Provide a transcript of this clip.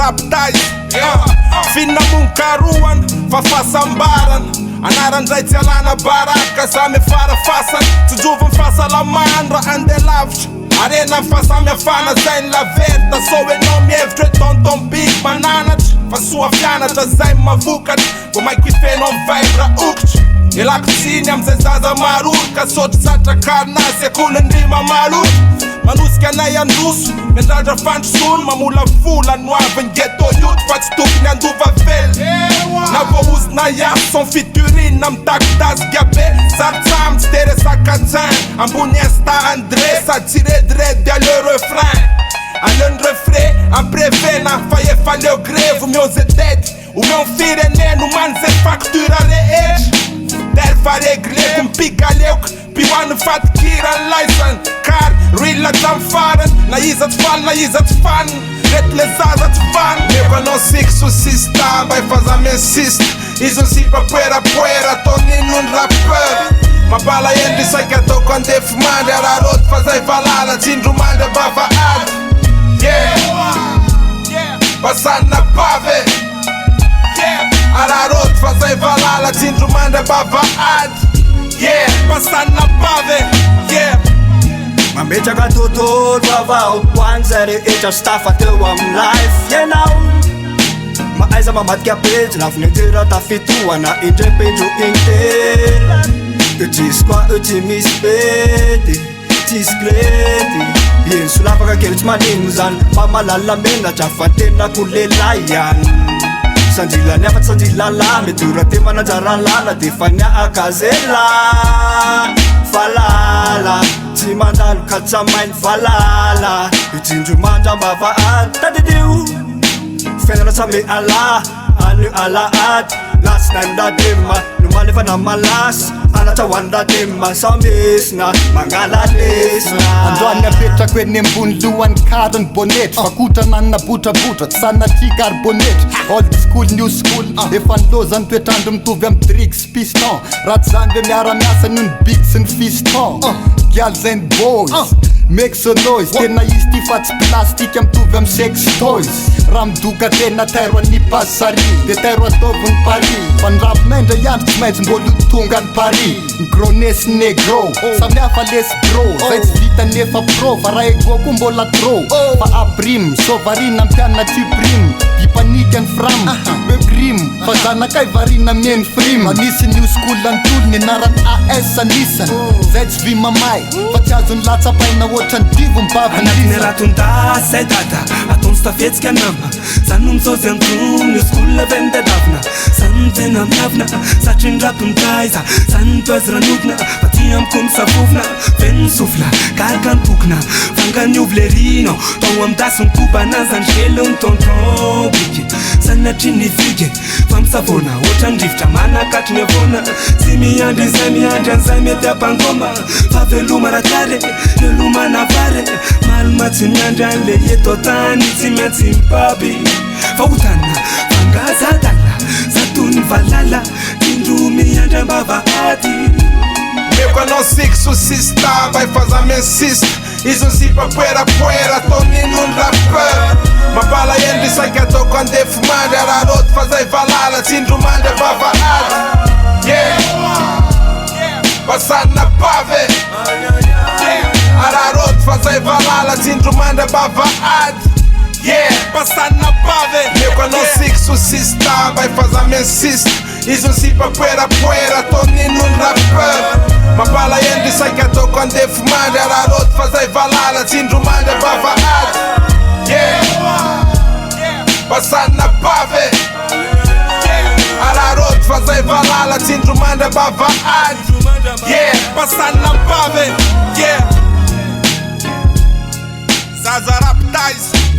Raptais Finna munkaruan Fafasambaran Anaran-dray tsy alana baraka Za me farafasan Tsy jovy fahasalamandra andelavitra Arena fahasamihafana zay ny laverta So enao mihevitra hoe tonton big mananatra Fa soa fianatra zay mavokatra Bo maiky ifenao mivibra okitra Elako tsiny amzay zaza marorika Sotry zatra karnasy akonindrima malorika Manosika anay andoso Miandrandra fandrosono Mamola vola noavy ghetto youth Fa tsy tokony andova vely Na voaozina iaso Son fiturine Amitakitasy gabe Sartsam tsy teresakatsain Ambony Insta André Sady tsy redredy aleo refrain Aleo ny refrain Amprévena Fa efa leo grevo miozededy O meu fireneno Mano zay factura rehetra Derfa regleko mipika leoka Pihoany fatikirany laisan Kary rila tamfaran Na iza tsy faly na iza tsy fanin Reto le zaza tsy fanin Meko anao sixo sista Mba efa za mensista Izy on sipa puera Tonino ny rappeur Mabala endry saika ataoko andefy mandry Araroty fa zay valala Tsindro mandry bava ady Yeah Basana pave Araroty fa zay valala Tsindro mandry bava ady Yeah Basana pave Yeah Mametraka tontolo avao Hoan'zay rehetra stafa teo am life Ianao Maaiza mamadika pejy Lafiny toera tafitohana Indrependro intela Tsisy koa tsy misy pety Tsisy krety Iny solavaka kely tsy manino zany Fa malalamelatra fa tenako lehilahy ihany Sandrilany afa tsy sandrilala Medora te manajara lala De fa niaaka zela Falala Tsy mandalo ka tsamainy falala Itsindro mandra mbava ady Tadideo Fiainana samy ala Anio ala ady Lasy nandadema No malefa na malasy Anatra hoandadema Samesina Mangala lesina Androany apetrako eny ambony lohany kariny bonetra Fakotrana nabotrabotra Tsy sanatry carbonetra Old school new school Efa nilozany toetrandro mitovy am Drix piston Ratsy zany ve miara-miasa Noho ny big sy ny fiston Girls and boys Make some noise Tena izy ty fa tsy plastika mitovy am sex toys Raha midoka tena tairo any pasari De tairo ataovy ny pari Fa ny rapinay ndra iandro tsy maintsy mbolo tonga ny pari Ny grones negro Samy hafa les bro Zay tsy vita nefa pro Fa raha ego ko mbola tro Fa aprim Sovarina mpianna ty prim Dipanika ny fram Hoe grim Fa zanakay varina mieny frim Anisy new school antolo Ny naran AS anisan Zay tsy vi mamay Fa tsy azo ny latsapaina Otrany divo mbava Anatiny raton-dasy Zay dada Ataony stafetsika nama Zany no misaozy antony Ny skola vendedavina Zany tena miavina Satry ny rapon-daiza Zany toazy ranokina Fa ty amiko misavovina Feny sofla Karika ny tokona Vangany ovy le rino Tao am dasy ny kobana Zany shelo ny tonton bike Zany atry ny vige Fa misavona Otrany rivotra manakatry ny avona Tsy miandry zay miandry an'zay mety apangoma Fa veloma ratare Veloma navare Malma tsy miandry an'le eto tany Tsy maintsy mipaby Fa otana Fangazadala Zatony valala Tindro miandry ambava ady Meko anao sixo sista Mba efa za mensista Izy on sipa puera Tonino ny rappeur Mabala endry saika ataoko andefy mandry Araroty fa zay valala Tsindro mandry bava ady Yeah Basana pave Araroty fa zay valala Tsindro mandry bava ady Yeah Basana pave Meko anao sixo sista Mba efa za mensista Izy on sipa puera Tonino ny rappeur Mabala endry saika ataoko andefy mandry Araroty fa zay valala Tsindro mandry bava ady Yeah Basana pave Araroty fa zay valala Tsindro mandry bava ady Yeah Basana pave Yeah Zaza Raptais